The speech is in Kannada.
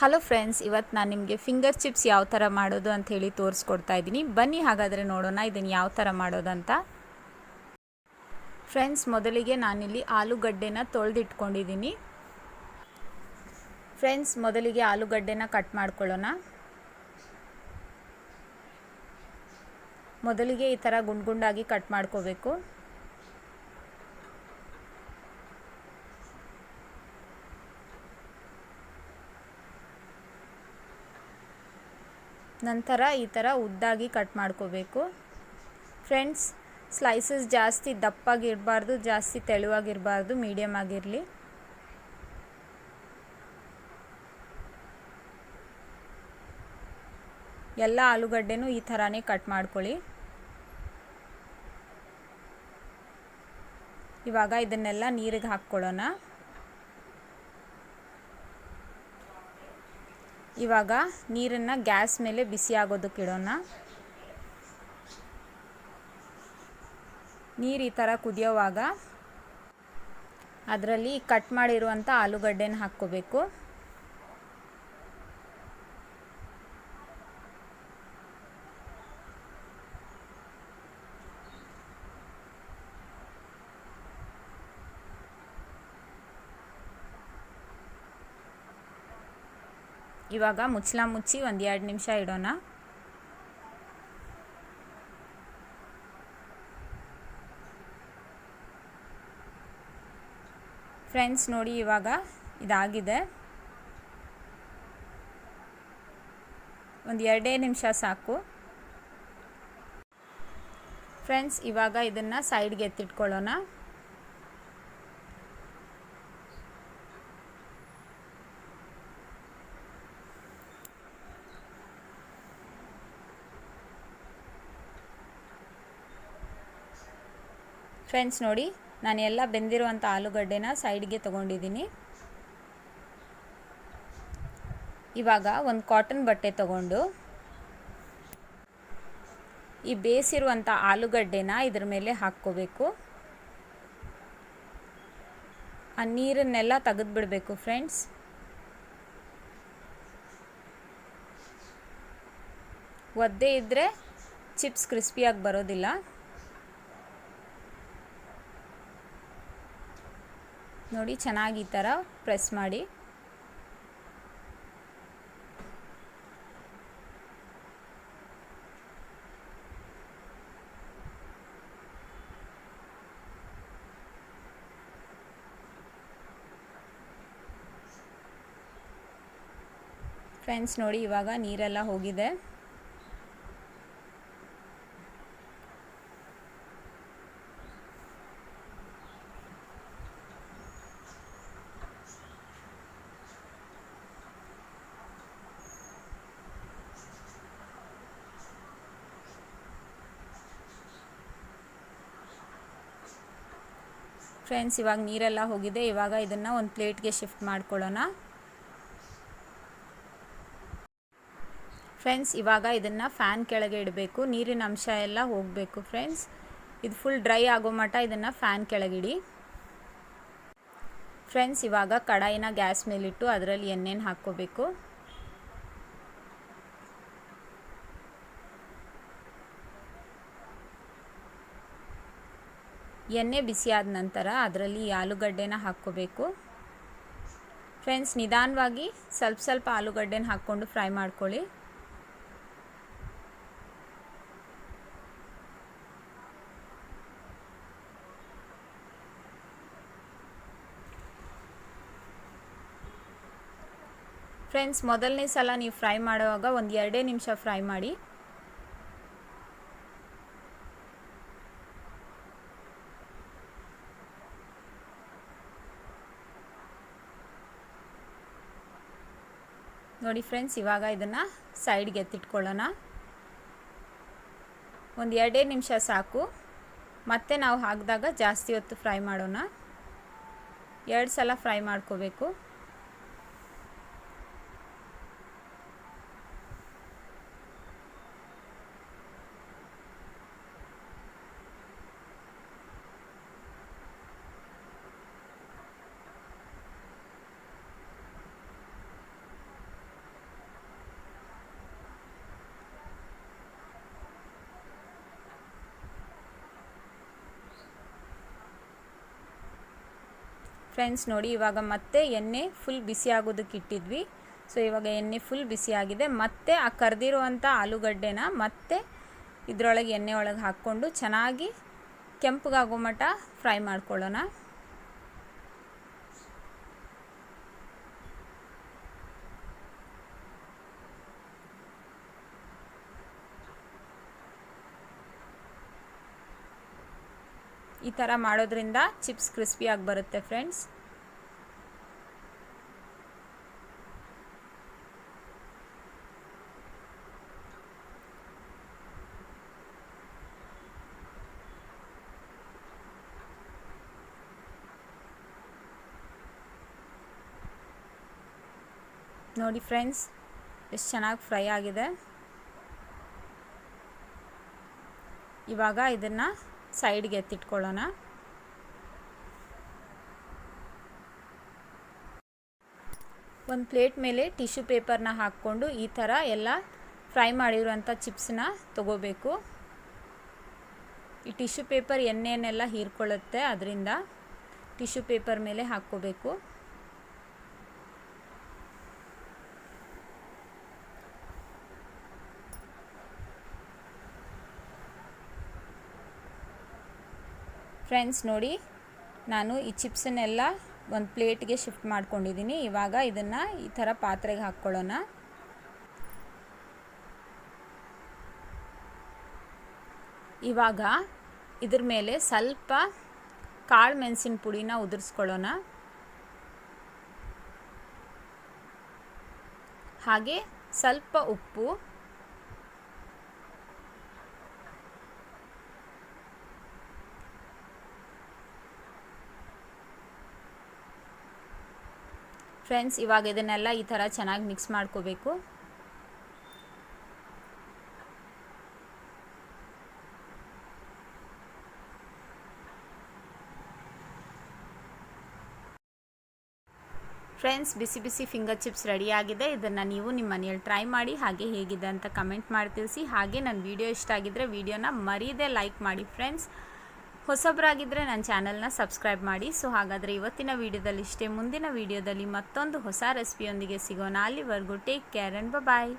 ಹಲೋ ಫ್ರೆಂಡ್ಸ್, ಇವತ್ತು ನಾನು ನಿಮಗೆ ಫಿಂಗರ್ ಚಿಪ್ಸ್ ಯಾವ ಥರ ಮಾಡೋದು ಅಂತ ಹೇಳಿ ತೋರಿಸ್ಕೊಡ್ತಾ ಇದ್ದೀನಿ. ಬನ್ನಿ ಹಾಗಾದರೆ ನೋಡೋಣ ಇದನ್ನು ಯಾವ ಥರ ಮಾಡೋದಂತ. ಫ್ರೆಂಡ್ಸ್, ಮೊದಲಿಗೆ ನಾನಿಲ್ಲಿ ಆಲೂಗಡ್ಡೆನ ತೊಳೆದಿಟ್ಕೊಂಡಿದ್ದೀನಿ. ಫ್ರೆಂಡ್ಸ್, ಮೊದಲಿಗೆ ಆಲೂಗಡ್ಡೆನ ಕಟ್ ಮಾಡ್ಕೊಳ್ಳೋಣ. ಮೊದಲಿಗೆ ಈ ಥರ ಗುಂಡು ಗುಂಡಾಗಿ ಕಟ್ ಮಾಡ್ಕೋಬೇಕು. ನಂತರ ಈ ಥರ ಉದ್ದಾಗಿ ಕಟ್ ಮಾಡ್ಕೋಬೇಕು. ಫ್ರೆಂಡ್ಸ್, ಸ್ಲೈಸಸ್ ಜಾಸ್ತಿ ದಪ್ಪಾಗಿರಬಾರ್ದು, ಜಾಸ್ತಿ ತೆಳುವಾಗಿರಬಾರ್ದು, ಮೀಡಿಯಮ್ ಆಗಿರಲಿ. ಎಲ್ಲ ಆಲೂಗಡ್ಡೆನೂ ಈ ಥರನೇ ಕಟ್ ಮಾಡ್ಕೊಳ್ಳಿ. ಇವಾಗ ಇದನ್ನೆಲ್ಲ ನೀರಿಗೆ ಹಾಕ್ಕೊಳ್ಳೋಣ. ಇವಾಗ ನೀರನ್ನು ಗ್ಯಾಸ್ ಮೇಲೆ ಬಿಸಿ ಆಗೋದಕ್ಕೆ ಇಡೋಣ. ನೀರು ಈ ಥರ ಕುದಿಯೋವಾಗ ಅದರಲ್ಲಿ ಕಟ್ ಮಾಡಿರುವಂಥ ಆಲೂಗಡ್ಡೆನ ಹಾಕ್ಕೋಬೇಕು. ಇವಾಗ ಮುಚ್ಚಳ ಮುಚ್ಚಿ 1-2 ನಿಮಿಷ ಇಡೋಣ. ಫ್ರೆಂಡ್ಸ್, ನೋಡಿ ಇವಾಗ ಇದಾಗಿದೆ. 1-2 ನಿಮಿಷ ಸಾಕು. ಫ್ರೆಂಡ್ಸ್, ಇವಾಗ ಇದನ್ನು ಸೈಡ್ಗೆ ಎತ್ತಿಟ್ಕೊಳ್ಳೋಣ. ಫ್ರೆಂಡ್ಸ್, ನೋಡಿ ನಾನು ಎಲ್ಲ ಬೆಂದಿರುವಂಥ ಆಲೂಗಡ್ಡೆನ ಸೈಡ್ಗೆ ತೊಗೊಂಡಿದ್ದೀನಿ. ಇವಾಗ ಒಂದು ಕಾಟನ್ ಬಟ್ಟೆ ತೊಗೊಂಡು ಈ ಬೇಯಿಸಿರುವಂಥ ಆಲೂಗಡ್ಡೆನ ಇದ್ರ ಮೇಲೆ ಹಾಕ್ಕೋಬೇಕು. ಆ ನೀರನ್ನೆಲ್ಲ ತೆಗೆದುಬಿಡಬೇಕು. ಫ್ರೆಂಡ್ಸ್, ಒದ್ದೆ ಇದ್ದರೆ ಚಿಪ್ಸ್ ಕ್ರಿಸ್ಪಿಯಾಗಿ ಬರೋದಿಲ್ಲ. ನೋಡಿ, ಚೆನ್ನಾಗಿ ಈ ಥರ ಪ್ರೆಸ್ ಮಾಡಿ. ಫ್ರೆಂಡ್ಸ್, ನೋಡಿ ಇವಾಗ ನೀರೆಲ್ಲ ಹೋಗಿದೆ. ಫ್ರೆಂಡ್ಸ್, ಇವಾಗ ನೀರೆಲ್ಲ ಹೋಗಿದೆ. ಇವಾಗ ಇದನ್ನು ಒಂದು ಪ್ಲೇಟ್ಗೆ ಶಿಫ್ಟ್ ಮಾಡ್ಕೊಳ್ಳೋಣ. ಫ್ರೆಂಡ್ಸ್, ಇವಾಗ ಇದನ್ನು ಫ್ಯಾನ್ ಕೆಳಗೆ ಇಡಬೇಕು. ನೀರಿನ ಅಂಶ ಎಲ್ಲ ಹೋಗಬೇಕು. ಫ್ರೆಂಡ್ಸ್, ಇದು ಫುಲ್ ಡ್ರೈ ಆಗೋ ಮಟ್ಟ ಇದನ್ನು ಫ್ಯಾನ್ ಕೆಳಗಿಡಿ. ಫ್ರೆಂಡ್ಸ್, ಇವಾಗ ಕಡಾಯಿನ ಗ್ಯಾಸ್ ಮೇಲಿಟ್ಟು ಅದರಲ್ಲಿ ಎಣ್ಣೆನ ಹಾಕ್ಕೋಬೇಕು. ಎಣ್ಣೆ ಬಿಸಿಯಾದ ನಂತರ ಅದರಲ್ಲಿ ಆಲೂಗಡ್ಡೆನ ಹಾಕ್ಕೋಬೇಕು. ಫ್ರೆಂಡ್ಸ್, ನಿಧಾನವಾಗಿ ಸ್ವಲ್ಪ ಸ್ವಲ್ಪ ಆಲೂಗಡ್ಡೆನ ಹಾಕ್ಕೊಂಡು ಫ್ರೈ ಮಾಡ್ಕೊಳ್ಳಿ. ಫ್ರೆಂಡ್ಸ್, ಮೊದಲನೇ ಸಲ ನೀವು ಫ್ರೈ ಮಾಡುವಾಗ 1-2 ನಿಮಿಷ ಫ್ರೈ ಮಾಡಿ. ನೋಡಿ ಫ್ರೆಂಡ್ಸ್, ಇವಾಗ ಇದನ್ನು ಸೈಡ್ಗೆ ಎತ್ತಿಟ್ಕೊಳ್ಳೋಣ. 1-2 ನಿಮಿಷ ಸಾಕು. ಮತ್ತೆ ನಾವು ಹಾಕಿದಾಗ ಜಾಸ್ತಿ ಹೊತ್ತು ಫ್ರೈ ಮಾಡೋಣ. 2 ಸಲ ಫ್ರೈ ಮಾಡ್ಕೋಬೇಕು. ಫ್ರೆಂಡ್ಸ್ ನೋಡಿ, ಇವಾಗ ಮತ್ತೆ ಎಣ್ಣೆ ಫುಲ್ ಬಿಸಿ ಆಗೋದಕ್ಕೆ ಇಟ್ಟಿದ್ವಿ. ಸೊ ಇವಾಗ ಎಣ್ಣೆ ಫುಲ್ ಬಿಸಿಯಾಗಿದೆ. ಮತ್ತೆ ಆ ಕರೆದಿರುವಂಥ ಆಲೂಗಡ್ಡೆನ ಮತ್ತೆ ಇದರೊಳಗೆ ಎಣ್ಣೆ ಒಳಗೆ ಹಾಕ್ಕೊಂಡು ಚೆನ್ನಾಗಿ ಕೆಂಪಗಾಗೋ ಮಟ್ಟ ಫ್ರೈ ಮಾಡ್ಕೊಳ್ಳೋಣ. ಈ ಥರ ಮಾಡೋದ್ರಿಂದ ಚಿಪ್ಸ್ ಕ್ರಿಸ್ಪಿಯಾಗಿ ಬರುತ್ತೆ ಫ್ರೆಂಡ್ಸ್. ನೋಡಿ ಫ್ರೆಂಡ್ಸ್, ಎಷ್ಟು ಚೆನ್ನಾಗಿ ಫ್ರೈ ಆಗಿದೆ. ಇವಾಗ ಇದನ್ನು ಸೈಡ್ಗೆ ಎತ್ತಿಟ್ಕೊಳ್ಳೋಣ. ಒಂದು ಪ್ಲೇಟ್ ಮೇಲೆ ಟಿಶ್ಯೂ ಪೇಪರ್ನ ಹಾಕ್ಕೊಂಡು ಈ ಥರ ಎಲ್ಲ ಫ್ರೈ ಮಾಡಿರುವಂಥ ಚಿಪ್ಸನ್ನ ತಗೋಬೇಕು. ಈ ಟಿಶ್ಯೂ ಪೇಪರ್ ಎಣ್ಣೆಯನ್ನೆಲ್ಲ ಹೀರ್ಕೊಳ್ಳುತ್ತೆ, ಅದರಿಂದ ಟಿಶ್ಯೂ ಪೇಪರ್ ಮೇಲೆ ಹಾಕ್ಕೋಬೇಕು. ಫ್ರೆಂಡ್ಸ್ ನೋಡಿ, ನಾನು ಈ ಚಿಪ್ಸನ್ನೆಲ್ಲ ಒಂದು ಪ್ಲೇಟ್ಗೆ ಶಿಫ್ಟ್ ಮಾಡ್ಕೊಂಡಿದ್ದೀನಿ. ಇವಾಗ ಇದನ್ನು ಈ ಥರ ಪಾತ್ರೆಗೆ ಹಾಕ್ಕೊಳ್ಳೋಣ. ಇವಾಗ ಇದ್ರ ಮೇಲೆ ಸ್ವಲ್ಪ ಕಾಳು ಮೆಣಸಿನ ಪುಡಿನ ಉದುರಿಸ್ಕೊಳ್ಳೋಣ. ಹಾಗೆ ಸ್ವಲ್ಪ ಉಪ್ಪು, ಫ್ರೆಂಡ್ಸ್ ಇವಾಗ ಇದನ್ನೆಲ್ಲ ಈ ಥರ ಚೆನ್ನಾಗಿ ಮಿಕ್ಸ್ ಮಾಡ್ಕೋಬೇಕು. ಫ್ರೆಂಡ್ಸ್, ಬಿಸಿ ಬಿಸಿ ಫಿಂಗರ್ ಚಿಪ್ಸ್ ರೆಡಿಯಾಗಿದೆ. ಇದನ್ನು ನೀವು ನಿಮ್ಮ ಮನೆಯಲ್ಲಿ ಟ್ರೈ ಮಾಡಿ, ಹಾಗೆ ಹೇಗಿದೆ ಅಂತ ಕಮೆಂಟ್ ಮಾಡಿ ತಿಳಿಸಿ. ಹಾಗೆ ನನ್ನ ವಿಡಿಯೋ ಇಷ್ಟ ಆಗಿದ್ದರೆ ವಿಡಿಯೋನ ಮರೀದೆ ಲೈಕ್ ಮಾಡಿ ಫ್ರೆಂಡ್ಸ್. ಹೊಸಬರಾಗಿದ್ದರೆ ನನ್ನ ಚಾನಲ್ನ ಸಬ್ಸ್ಕ್ರೈಬ್ ಮಾಡಿ. ಸೊ ಹಾಗಾದರೆ ಇವತ್ತಿನ ವಿಡಿಯೋದಲ್ಲಿ ಇಷ್ಟೇ. ಮುಂದಿನ ವಿಡಿಯೋದಲ್ಲಿ ಮತ್ತೊಂದು ಹೊಸ ರೆಸಿಪಿಯೊಂದಿಗೆ ಸಿಗೋಣ. ಅಲ್ಲಿವರೆಗೂ ಟೇಕ್ ಕೇರ್ ಆ್ಯಂಡ್ ಬಾಯ್.